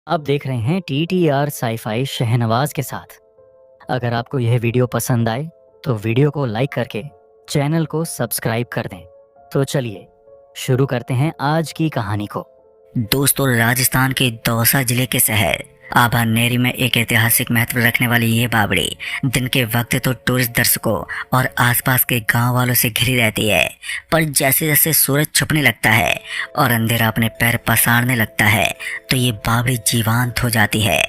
आप देख रहे हैं TTR साई-फाई शहनवाज के साथ। अगर आपको यह वीडियो पसंद आए तो वीडियो को लाइक करके चैनल को सब्सक्राइब कर दें। तो चलिए शुरू करते हैं आज की कहानी को। दोस्तों, राजस्थान के दौसा जिले के शहर आभानेरी में एक ऐतिहासिक महत्व रखने वाली ये बावड़ी दिन के वक्त तो टूरिस्ट दर्शकों और आसपास के गांव वालों से घिरी रहती है, पर जैसे जैसे सूरज छुपने लगता है और अंधेरा अपने पैर पसारने लगता है तो ये बावड़ी जीवंत हो जाती है।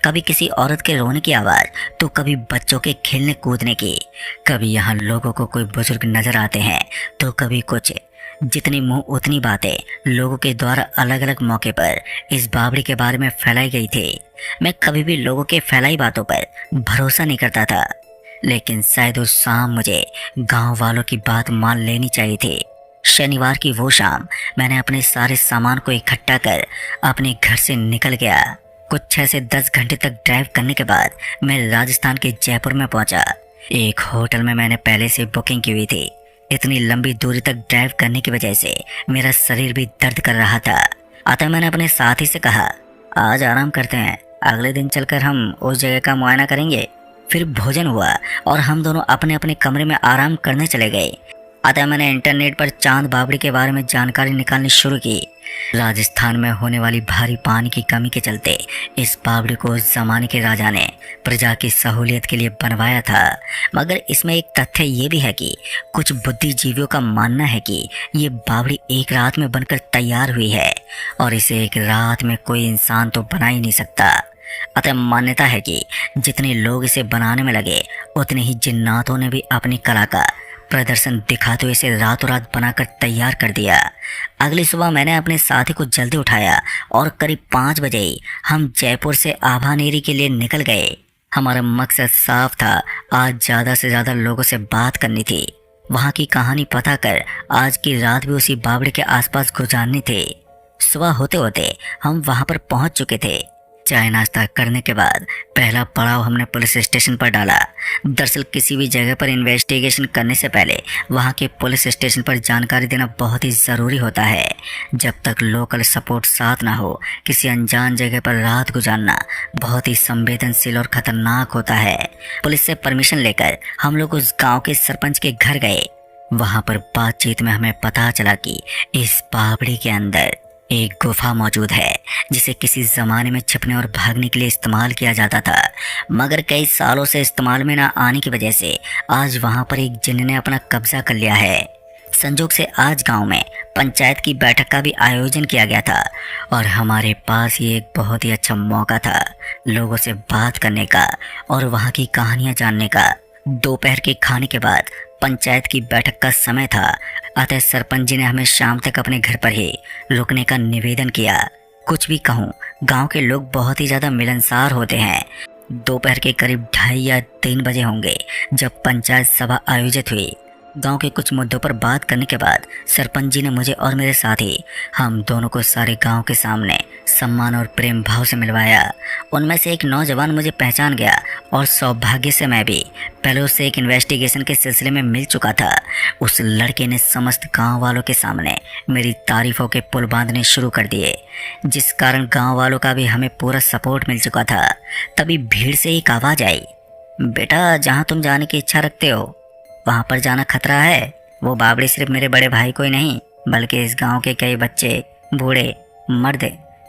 कभी किसी औरत के रोने की आवाज़, तो कभी बच्चों के खेलने कूदने की, कभी यहाँ लोगों को कोई बुजुर्ग नजर आते हैं तो कभी कुछ। जितनी मुंह उतनी बातें लोगों के द्वारा अलग अलग मौके पर इस बावड़ी के बारे में फैलाई गई थी। मैं कभी भी लोगों के फैलाई बातों पर भरोसा नहीं करता था, लेकिन शायद उस शाम मुझे गांव वालों की बात मान लेनी चाहिए थी। शनिवार की वो शाम मैंने अपने सारे सामान को इकट्ठा कर अपने घर से निकल गया। कुछ 6 से 10 घंटे तक ड्राइव करने के बाद मैं राजस्थान के जयपुर में पहुंचा। एक होटल में मैंने पहले से बुकिंग की हुई थी। इतनी लंबी दूरी तक ड्राइव करने की वजह से मेरा शरीर भी दर्द कर रहा था। अतः मैंने अपने साथी से कहा, आज आराम करते हैं, अगले दिन चलकर हम उस जगह का मुआयना करेंगे। फिर भोजन हुआ और हम दोनों अपने अपने कमरे में आराम करने चले गए। अतः मैंने इंटरनेट पर चांद बावड़ी के बारे में जानकारी निकालनी शुरू की। राजस्थान में होने वाली भारी पानी की कमी के चलते इस बावड़ी को उस जमाने के राजा ने प्रजा की सहूलियत के लिए बनवाया था। मगर इसमें एक तथ्य ये भी है कि कुछ बुद्धिजीवियों का मानना है कि ये बावड़ी एक रात में बनकर तैयार हुई है और इसे एक रात में कोई इंसान तो बना ही नहीं सकता। अतः मान्यता है कि जितने लोग इसे बनाने में लगे उतने ही जिन्नातों ने भी अपनी कला का प्रदर्शन दिखाते हुए इसे रातों रात बनाकर तैयार कर दिया। अगली सुबह मैंने अपने साथी को जल्दी उठाया और करीब 5 बजे ही हम जयपुर से आभानेरी के लिए निकल गए। हमारा मकसद साफ था, आज ज़्यादा से ज़्यादा लोगों से बात करनी थी, वहाँ की कहानी पता कर आज की रात भी उसी बावड़ी के आसपास गुजारनी थी। सुबह होते होते हम वहाँ पर पहुँच चुके थे। चाय नाश्ता करने के बाद पहला पड़ाव हमने पुलिस स्टेशन पर डाला। दरअसल किसी भी जगह पर इन्वेस्टिगेशन करने से पहले वहां के पुलिस स्टेशन पर जानकारी देना बहुत ही ज़रूरी होता है। जब तक लोकल सपोर्ट साथ ना हो, किसी अनजान जगह पर रात गुजारना बहुत ही संवेदनशील और खतरनाक होता है। पुलिस से परमिशन लेकर हम लोग उस गाँव के सरपंच के घर गए। वहाँ पर बातचीत में हमें पता चला कि इस बावड़ी के अंदर एक गुफा मौजूद है जिसे किसी ज़माने में छिपने और भागने के लिए इस्तेमाल किया जाता था, मगर कई सालों से इस्तेमाल में ना आने की वजह से आज वहां पर एक जिन्न ने अपना कब्जा कर लिया है। संजोग से आज गांव में पंचायत की बैठक का भी आयोजन किया गया था और हमारे पास ये एक बहुत ही अच्छा मौका था लोगों से बात करने का और वहाँ की कहानियाँ जानने का। दोपहर के खाने के बाद पंचायत की बैठक का समय था, अतः सरपंच जी ने हमें शाम तक अपने घर पर ही रुकने का निवेदन किया। कुछ भी कहूँ, गांव के लोग बहुत ही ज़्यादा मिलनसार होते हैं। दोपहर के करीब 2:30 या 3 बजे होंगे जब पंचायत सभा आयोजित हुई। गांव के कुछ मुद्दों पर बात करने के बाद सरपंच जी ने मुझे और मेरे साथी हम दोनों को सारे गांव के सामने सम्मान और प्रेम भाव से मिलवाया। उनमें से एक नौजवान मुझे पहचान गया और सौभाग्य से मैं भी पहले उससे एक इन्वेस्टिगेशन के सिलसिले में मिल चुका था। उस लड़के ने समस्त गांव वालों के सामने मेरी तारीफों के पुल बांधने शुरू कर दिए, जिस कारण गांव वालों का भी हमें पूरा सपोर्ट मिल चुका था। तभी भीड़ से एक आवाज़ आई, बेटा जहाँ तुम जाने की इच्छा रखते हो वहाँ पर जाना खतरा है। वो बावड़ी सिर्फ मेरे बड़े भाई को ही नहीं बल्कि इस गांव के कई बच्चे, बूढ़े, मर्द,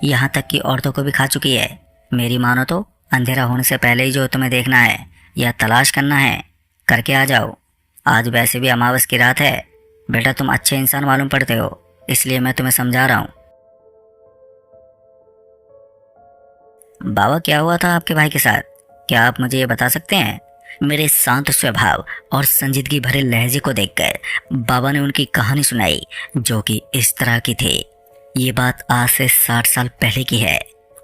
यहाँ तक कि औरतों को भी खा चुकी है। मेरी मानो तो अंधेरा होने से पहले ही जो तुम्हें देखना है या तलाश करना है करके आ जाओ। आज वैसे भी अमावस की रात है। बेटा तुम अच्छे इंसान मालूम पड़ते हो, इसलिए मैं तुम्हें समझा रहा हूँ। बाबा क्या हुआ था आपके भाई के साथ, क्या आप मुझे ये बता सकते हैं? मेरे शांत स्वभाव और संजीदगी भरे लहजे को देखकर बाबा ने उनकी कहानी सुनाई, जो कि इस तरह की थी। ये बात आज से 60 साल पहले की है।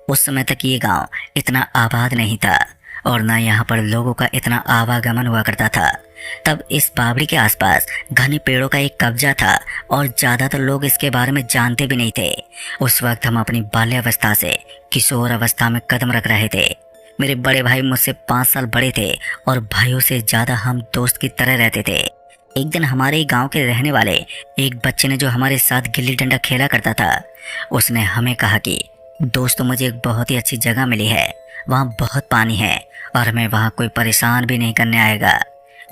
उस समय तक ये गांव इतना आबाद नहीं था और न यहाँ पर लोगों का इतना आवागमन हुआ करता था। तब इस बावड़ी के आसपास घने पेड़ों का एक कब्जा था और ज़्यादातर लोग इसके बारे में जानते भी नहीं थे। उस वक्त हम अपनी बाल्यावस्था से किशोर अवस्था में कदम रख रहे थे। मेरे बड़े भाई मुझसे 5 साल बड़े थे और भाइयों से ज़्यादा हम दोस्त की तरह रहते थे। एक दिन हमारे ही गांव के रहने वाले एक बच्चे ने जो हमारे साथ गिल्ली डंडा खेला करता था, उसने हमें कहा कि दोस्तों, मुझे एक बहुत ही अच्छी जगह मिली है, वहाँ बहुत पानी है और हमें वहाँ कोई परेशान भी नहीं करने आएगा।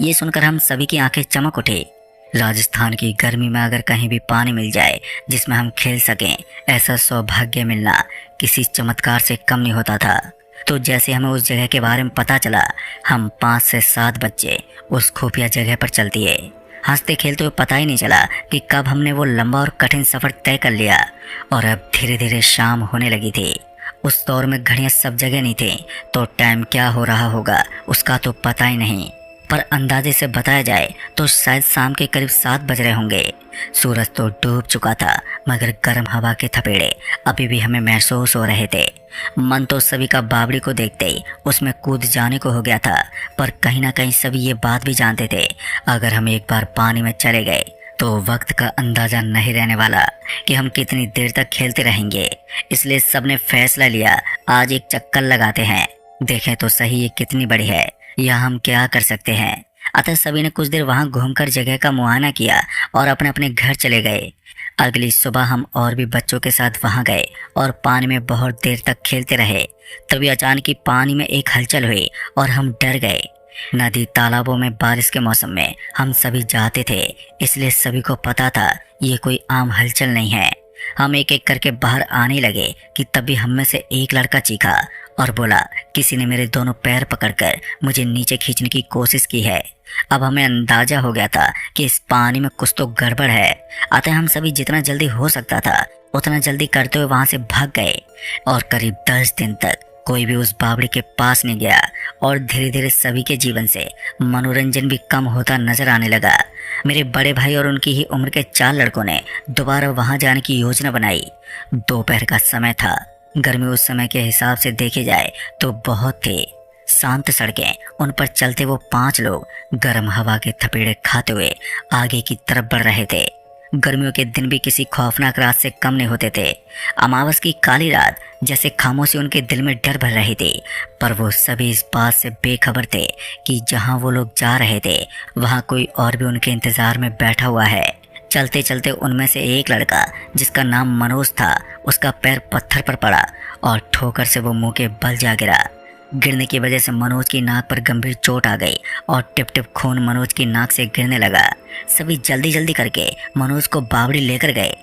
ये सुनकर हम सभी की आंखें चमक उठी। राजस्थान की गर्मी में अगर कहीं भी पानी मिल जाए जिसमें हम खेल सकें, ऐसा सौभाग्य मिलना किसी चमत्कार से कम नहीं होता था। तो जैसे हमें उस जगह के बारे में पता चला, हम 5 से 7 बच्चे उस खुफिया जगह पर चल दिए। हंसते खेलते हुए पता ही नहीं चला कि कब हमने वो लंबा और कठिन सफर तय कर लिया और अब धीरे धीरे शाम होने लगी थी। उस दौर में घड़ियां सब जगह नहीं थी, तो टाइम क्या हो रहा होगा उसका तो पता ही नहीं, पर अंदाजे से बताया जाए तो शायद शाम के करीब 7 बज रहे होंगे। सूरज तो डूब चुका था, मगर गर्म हवा के थपेड़े अभी भी हमें महसूस हो रहे थे। मन तो सभी का बावड़ी को देखते ही उसमें कूद जाने को हो गया था, पर कहीं ना कहीं सभी ये बात भी जानते थे, अगर हम एक बार पानी में चले गए तो वक्त का अंदाजा नहीं रहने वाला कि हम कितनी देर तक खेलते रहेंगे। इसलिए सबने फैसला लिया, आज एक चक्कर लगाते हैं, देखें तो सही ये कितनी बड़ी है या हम क्या कर सकते हैं। अतः सभी ने कुछ देर वहां घूमकर जगह का मुआयना किया और अपने अपने घर चले गए। अगली सुबह हम और भी बच्चों के साथ वहां गए और पानी में बहुत देर तक खेलते रहे। तभी अचानक ही पानी में एक हलचल हुई और हम डर गए। नदी तालाबों में बारिश के मौसम में हम सभी जाते थे, इसलिए सभी को पता था ये कोई आम हलचल नहीं है। हम एक एक करके बाहर आने लगे कि तभी हम में से एक लड़का चीखा और बोला, किसी ने मेरे दोनों पैर पकड़कर मुझे नीचे खींचने की कोशिश की है। अब हमें अंदाजा हो गया था कि इस पानी में कुछ तो गड़बड़ है। अतः हम सभी जितना जल्दी हो सकता था उतना जल्दी करते हुए वहां से भाग गए और करीब 10 दिन तक कोई भी उस बावड़ी के पास नहीं गया और धीरे धीरे सभी के जीवन से मनोरंजन भी कम होता नजर आने लगा। मेरे बड़े भाई और उनकी ही उम्र के 4 लड़कों ने दोबारा वहां जाने की योजना बनाई। दोपहर का समय था। गर्मी उस समय के हिसाब से देखी जाए तो बहुत थी। शांत सड़कें, उन पर चलते वो 5 लोग गर्म हवा के थपेड़े खाते हुए आगे की तरफ बढ़ रहे थे। गर्मियों के दिन भी किसी खौफनाक रात से कम नहीं होते थे। अमावस की काली रात जैसे खामोशी उनके दिल में डर भर रही थी, पर वो सभी इस बात से बेखबर थे कि जहां वो लोग जा रहे थे वहां कोई और भी उनके इंतजार में बैठा हुआ है। चलते चलते उनमें से एक लड़का जिसका नाम मनोज था, उसका पैर पत्थर पर पड़ा और ठोकर से वो मुंह के बल जा गिरा। गिरने की वजह से मनोज की नाक पर गंभीर चोट आ गई और टिप टिप खून मनोज की नाक से गिरने लगा। सभी जल्दी जल्दी करके मनोज को बावड़ी लेकर गए।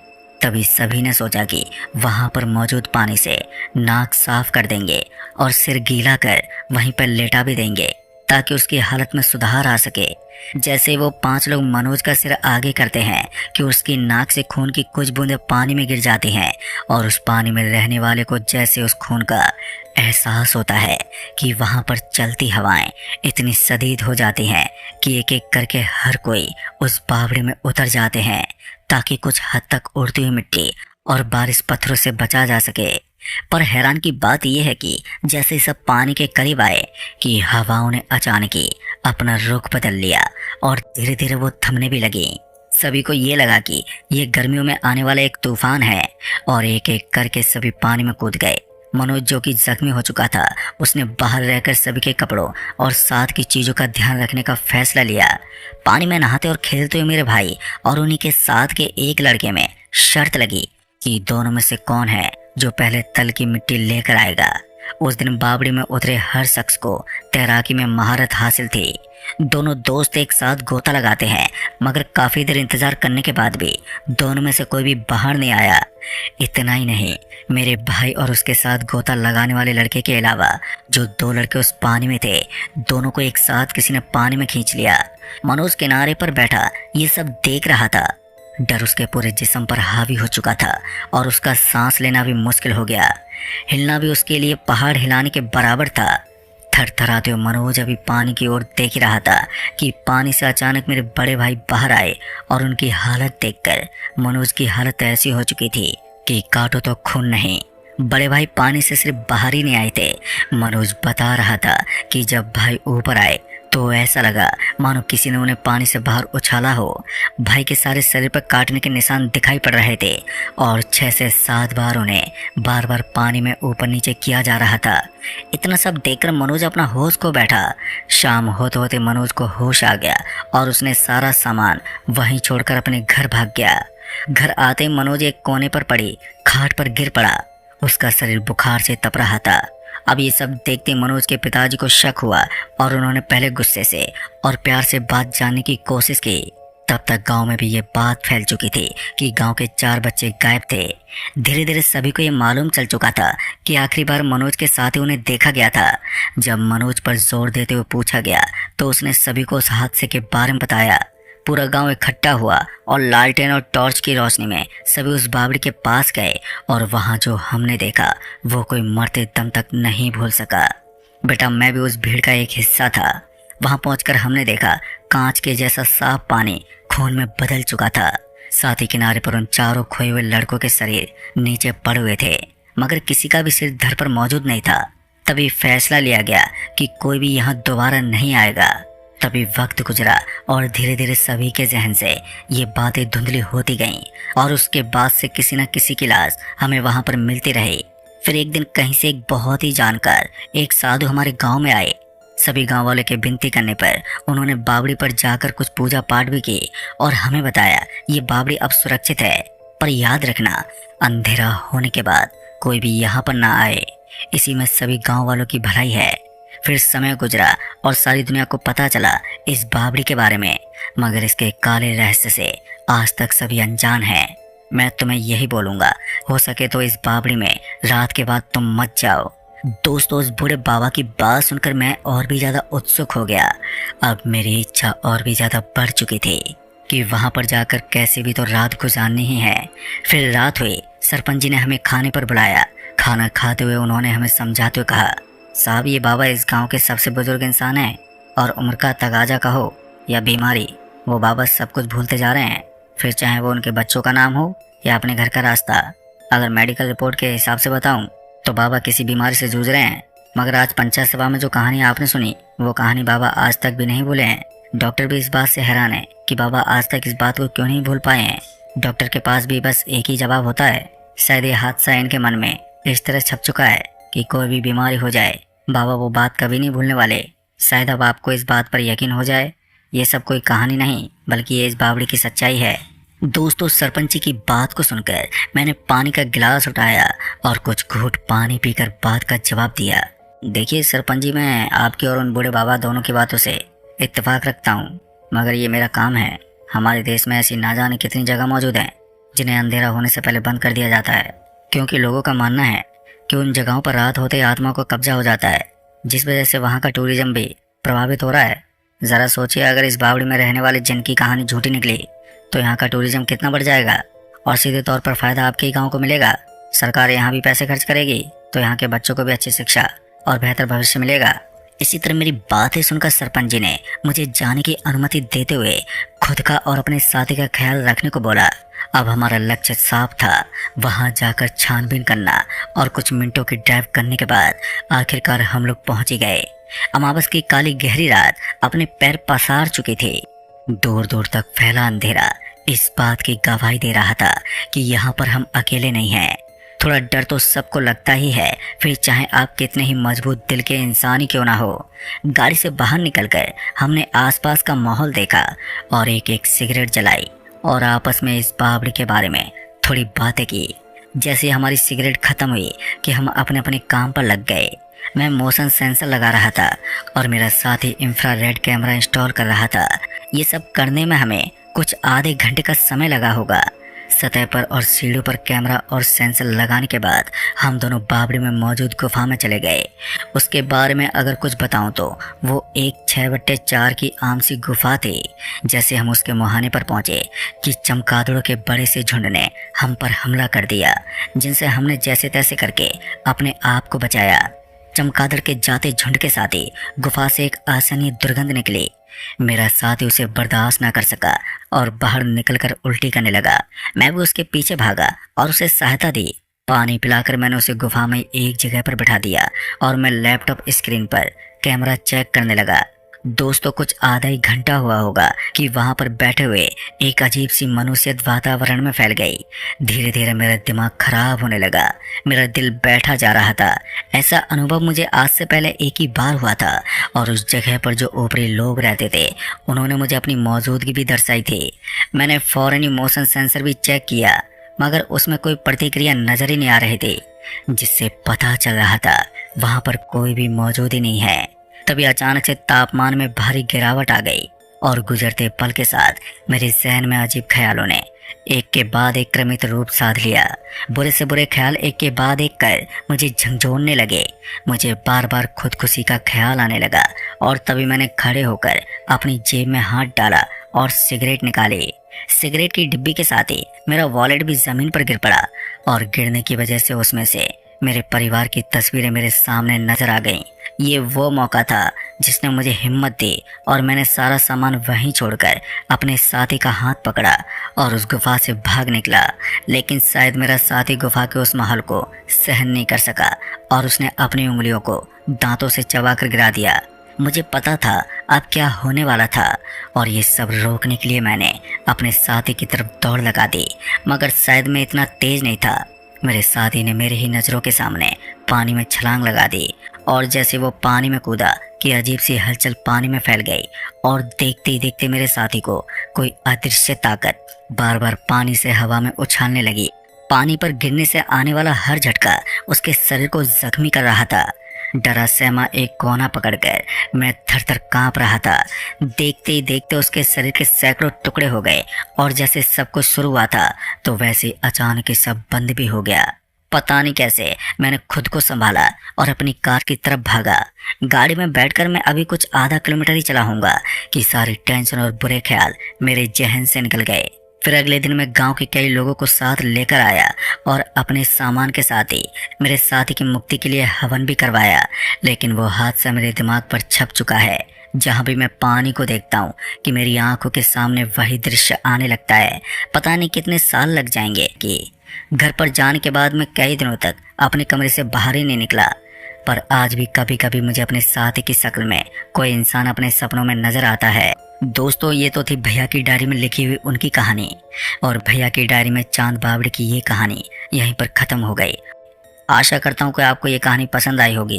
तभी सभी ने सोचा कि वहां पर मौजूद पानी से नाक साफ कर देंगे और सिर गीला कर वहीं पर लेटा भी देंगे ताकि उसकी हालत में सुधार आ सके। जैसे वो 5 लोग मनोज का सिर आगे करते हैं कि उसकी नाक से खून की कुछ बूंदें पानी में गिर जाती हैं और उस पानी में रहने वाले को जैसे उस खून का एहसास होता है कि वहां पर चलती हवाएं इतनी शदीद हो जाती हैं कि एक एक करके हर कोई उस बावड़ी में उतर जाते हैं ताकि कुछ हद तक उड़ती हुई मिट्टी और बारिश पत्थरों से बचा जा सके। पर हैरान की बात यह है कि जैसे सब पानी के करीब आए कि हवाओं ने अचानक ही अपना रुख बदल लिया और धीरे धीरे वो थमने भी लगी। सभी को ये लगा कि ये गर्मियों में आने वाला एक तूफान है और एक एक करके सभी पानी में कूद गए। मनोज जो कि जख्मी हो चुका था, उसने बाहर रहकर सभी के कपड़ों और साथ की चीजों का ध्यान रखने का फैसला लिया। पानी में नहाते और खेलते हुए मेरे भाई और उन्हीं के साथ के एक लड़के में शर्त लगी कि दोनों में से कौन है जो पहले तल की मिट्टी लेकर आएगा। उस दिन बावड़ी में उतरे हर शख्स को तैराकी में महारत हासिल थी। दोनों दोस्त एक साथ गोता लगाते हैं, मगर काफी देर इंतजार करने के बाद भी दोनों में से कोई भी बाहर नहीं आया। इतना ही नहीं, मेरे भाई और उसके साथ गोता लगाने वाले लड़के के अलावा जो 2 लड़के उस पानी में थे, दोनों को एक साथ किसी ने पानी में खींच लिया। मनोज किनारे पर बैठा ये सब देख रहा था। डर उसके पूरे जिस्म पर हावी हो चुका था और उसका सांस लेना भी मुश्किल हो गया। हिलना भी उसके लिए पहाड़ हिलाने के बराबर था। थरथराते हुए मनोज अभी पानी की ओर देख ही रहा था कि पानी से अचानक मेरे बड़े भाई बाहर आए और उनकी हालत देखकर मनोज की हालत ऐसी हो चुकी थी कि काटो तो खून नहीं। बड़े भाई पानी से सिर्फ बाहर ही नहीं आए थे। मनोज बता रहा था कि जब भाई ऊपर आए तो ऐसा लगा मानो किसी ने उन्हें पानी से बाहर उछाला हो। भाई के सारे शरीर पर काटने के निशान दिखाई पड़ रहे थे और 6 से 7 बार उन्हें बार बार पानी में ऊपर नीचे किया जा रहा था। इतना सब देखकर मनोज अपना होश खो बैठा। शाम होते होते मनोज को होश आ गया और उसने सारा सामान वहीं छोड़कर अपने घर भाग गया। घर आते मनोज एक कोने पर पड़ी खाट पर गिर पड़ा। उसका शरीर बुखार से तप रहा था। अब ये सब देखते मनोज के पिताजी को शक हुआ और उन्होंने पहले गुस्से से और प्यार से बात जानने की कोशिश की। तब तक गांव में भी ये बात फैल चुकी थी कि गांव के 4 बच्चे गायब थे। धीरे धीरे सभी को ये मालूम चल चुका था कि आखिरी बार मनोज के साथ ही उन्हें देखा गया था। जब मनोज पर जोर देते हुए पूछा गया तो उसने सभी को उस हादसे के बारे में बताया। पूरा गांव इकट्ठा हुआ और लालटेन और टॉर्च की रोशनी में सभी उस बावड़ी के पास गए और वहां जो हमने देखा वो कोई मरते दम तक नहीं भूल सका। बेटा, मैं भी उस भीड़ का एक हिस्सा था। वहां पहुंचकर हमने देखा कांच के जैसा साफ पानी खून में बदल चुका था। साथ ही किनारे पर उन 4 खोए हुए लड़कों के शरीर नीचे पड़े हुए थे, मगर किसी का भी सिर धड़ पर मौजूद नहीं था। तभी फैसला लिया गया कि कोई भी यहाँ दोबारा नहीं आएगा। तभी वक्त गुजरा और धीरे धीरे सभी के जहन से ये बातें धुंधली होती गईं और उसके बाद से किसी न किसी की लाश हमें वहां पर मिलती रही। फिर एक दिन कहीं से एक बहुत ही जानकार एक साधु हमारे गांव में आए। सभी गांव वाले के विनती करने पर उन्होंने बावड़ी पर जाकर कुछ पूजा पाठ भी की और हमें बताया ये बावड़ी अब सुरक्षित है, पर याद रखना अंधेरा होने के बाद कोई भी यहाँ पर ना आए। इसी में सभी गांव वालों की भलाई है। फिर समय गुजरा और सारी दुनिया को पता चला इस बावड़ी के बारे में, मगर इसके काले रहस्य से आज तक सभी अनजान हैं। मैं तुम्हें यही बोलूंगा, हो सके तो इस बावड़ी में रात के बाद तुम मत जाओ। दोस्तों, उस बूढ़े बाबा की बात सुनकर मैं और भी ज्यादा उत्सुक हो गया। अब मेरी इच्छा और भी ज्यादा बढ़ चुकी थी कि वहां पर जाकर कैसे भी तो रात गुजारनी ही है। फिर रात हुई, सरपंच जी ने हमें खाने पर बुलाया। खाना खाते हुए उन्होंने हमें समझाते हुए कहा, साहब, ये बाबा इस गांव के सबसे बुजुर्ग इंसान हैं और उम्र का तगाजा कहो या बीमारी, वो बाबा सब कुछ भूलते जा रहे हैं। फिर चाहे वो उनके बच्चों का नाम हो या अपने घर का रास्ता। अगर मेडिकल रिपोर्ट के हिसाब से बताऊं तो बाबा किसी बीमारी से जूझ रहे हैं, मगर आज पंचायत सभा में जो कहानी आपने सुनी वो कहानी बाबा आज तक भी नहीं भूले हैं। डॉक्टर भी इस बात से हैरान है कि बाबा आज तक इस बात को क्यों नहीं भूल पाए हैं। डॉक्टर के पास भी बस एक ही जवाब होता है, शायद ये हादसा इनके मन में इस तरह छप चुका है कि कोई भी बीमारी हो जाए बाबा वो बात कभी नहीं भूलने वाले। शायद अब आपको इस बात पर यकीन हो जाए, ये सब कोई कहानी नहीं बल्कि ये इस बावड़ी की सच्चाई है। दोस्तों, सरपंच जी की बात को सुनकर मैंने पानी का गिलास उठाया और कुछ घूंट पानी पीकर बात का जवाब दिया। देखिए सरपंच जी, मैं आपकी और उन बूढ़े बाबा दोनों की बातों से इत्तेफाक रखता हूँ, मगर ये मेरा काम है। हमारे देश में ऐसी ना जाने कितनी जगह मौजूद हैं जिन्हें अंधेरा होने से पहले बंद कर दिया जाता है, क्योंकि लोगों का मानना है कि उन जगहों पर रात होते आत्मा को कब्जा हो जाता है, जिस वजह से वहाँ का टूरिज्म भी प्रभावित हो रहा है। ज़रा सोचिए, अगर इस बावड़ी में रहने वाले जिन की कहानी झूठी निकली तो यहाँ का टूरिज्म कितना बढ़ जाएगा और सीधे तौर पर फायदा आपके ही गाँव को मिलेगा। सरकार यहाँ भी पैसे खर्च करेगी तो यहाँ के बच्चों को भी अच्छी शिक्षा और बेहतर भविष्य मिलेगा। इसी तरह मेरी बातें सुनकर सरपंच जी ने मुझे जाने की अनुमति देते हुए खुद का और अपने साथी का ख्याल रखने को बोला। अब हमारा लक्ष्य साफ था, वहां जाकर छानबीन करना, और कुछ मिनटों की ड्राइव करने के बाद आखिरकार हम लोग पहुंच ही गए। अमावस की काली गहरी रात अपने पैर पसार चुकी थी। दूर दूर तक फैला अंधेरा इस बात की गवाही दे रहा था कि यहाँ पर हम अकेले नहीं हैं। थोड़ा डर तो सबको लगता ही है, फिर चाहे आप कितने ही मजबूत दिल के इंसान ही क्यों ना हो। गाड़ी से बाहर निकलकर हमने आसपास का माहौल देखा और एक एक सिगरेट जलाई और आपस में इस बावड़ी के बारे में थोड़ी बातें की। जैसे हमारी सिगरेट खत्म हुई कि हम अपने अपने काम पर लग गए। मैं मोशन सेंसर लगा रहा था और मेरा साथी इंफ्रारेड कैमरा इंस्टॉल कर रहा था। ये सब करने में हमें कुछ आधे घंटे का समय लगा होगा। सतह पर और सीढ़ियों पर कैमरा और सेंसर लगाने के बाद हम दोनों बावड़ी में मौजूद गुफा में चले गए। उसके बारे में अगर कुछ बताऊं तो वो एक 6/4 की आम सी गुफा थी। जैसे हम उसके मुहाने पर पहुंचे कि चमगादड़ों के बड़े से झुंड ने हम पर हमला कर दिया, जिनसे हमने जैसे तैसे करके अपने आप को बचाया। चमगादड़ के जाते झुंड के साथ ही गुफा से एक असहनीय दुर्गंध निकली। मेरा साथी उसे बर्दाश्त न कर सका और बाहर निकलकर उल्टी करने लगा। मैं भी उसके पीछे भागा और उसे सहायता दी। पानी पिलाकर मैंने उसे गुफा में एक जगह पर बिठा दिया और मैं लैपटॉप स्क्रीन पर कैमरा चेक करने लगा। दोस्तों, कुछ आधा ही घंटा हुआ होगा कि वहां पर बैठे हुए एक अजीब सी मनुष्यत वातावरण में फैल गई। धीरे धीरे मेरा दिमाग खराब होने लगा, मेरा दिल बैठा जा रहा था। ऐसा अनुभव मुझे आज से पहले एक ही बार हुआ था और उस जगह पर जो ऊपरी लोग रहते थे उन्होंने मुझे अपनी मौजूदगी भी दर्शाई थी। मैंने फौरन ही मोशन सेंसर भी चेक किया, मगर उसमें कोई प्रतिक्रिया नजर ही नहीं आ रही थी। जिससे पता चल रहा था वहां पर कोई भी मौजूद ही नहीं है। तभी अचानक से तापमान में भारी गिरावट आ गई और गुजरते पल के साथ मेरे जहन में अजीब ख्यालों ने एक के बाद एक क्रमित रूप साध लिया। बुरे से बुरे ख्याल एक के बाद एक कर मुझे झंझोड़ने लगे। मुझे बार बार खुदकुशी का ख्याल आने लगा और तभी मैंने खड़े होकर अपनी जेब में हाथ डाला और सिगरेट निकाली। सिगरेट की डिब्बी के साथ ही मेरा वॉलेट भी जमीन पर गिर पड़ा और गिरने की वजह से उसमें से मेरे परिवार की तस्वीरें मेरे सामने नजर आ गईं। ये वो मौका था जिसने मुझे हिम्मत दी और मैंने सारा सामान वहीं छोड़कर अपने साथी का हाथ पकड़ा और उस गुफा से भाग निकला। लेकिन शायद मेरा साथी गुफा के उस माहौल को सहन नहीं कर सका और उसने अपनी उंगलियों को दांतों से चबाकर गिरा दिया। मुझे पता था अब क्या होने वाला था और ये सब रोकने के लिए मैंने अपने साथी की तरफ दौड़ लगा दी, मगर शायद मैं इतना तेज नहीं था। मेरे साथी ने मेरे ही नज़रों के सामने पानी में छलांग लगा दी और जैसे वो पानी में कूदा कि अजीब सी हलचल पानी में फैल गई और देखते ही देखते मेरे साथी को कोई अदृश्य ताकत बार बार पानी से हवा में उछालने लगी। पानी पर गिरने से आने वाला हर झटका उसके शरीर को जख्मी कर रहा था। डरा सहमा एक कोना पकड़कर मैं थर थर कांप रहा था। देखते ही देखते उसके शरीर के सैकड़ों टुकड़े हो गए और जैसे सब कुछ शुरू हुआ था तो वैसे अचानक ही सब बंद भी हो गया। पता नहीं कैसे मैंने खुद को संभाला और अपनी कार की तरफ भागा। गाड़ी में बैठकर मैं अभी कुछ आधा किलोमीटर ही चला होऊंगा कि सारी टेंशन और बुरे ख्याल मेरे जहन से निकल गए। फिर अगले दिन मैं गांव के कई लोगों को साथ लेकर आया और अपने सामान के साथ ही मेरे साथी की मुक्ति के लिए हवन भी करवाया। लेकिन वो हादसा मेरे दिमाग पर छप चुका है। जहाँ भी मैं पानी को देखता हूँ कि मेरी आंखों के सामने वही दृश्य आने लगता है। पता नहीं कितने साल लग जाएंगे कि घर पर जाने के बाद मैं कई दिनों तक अपने कमरे से बाहर ही नहीं निकला। पर आज भी कभी कभी मुझे अपने साथी की शक्ल में कोई इंसान अपने सपनों में नजर आता है। दोस्तों, ये तो थी भैया की डायरी में लिखी हुई उनकी कहानी और भैया की डायरी में चांद बावड़ी की ये कहानी यहीं पर खत्म हो गई। आशा करता हूँ कि आपको ये कहानी पसंद आई होगी।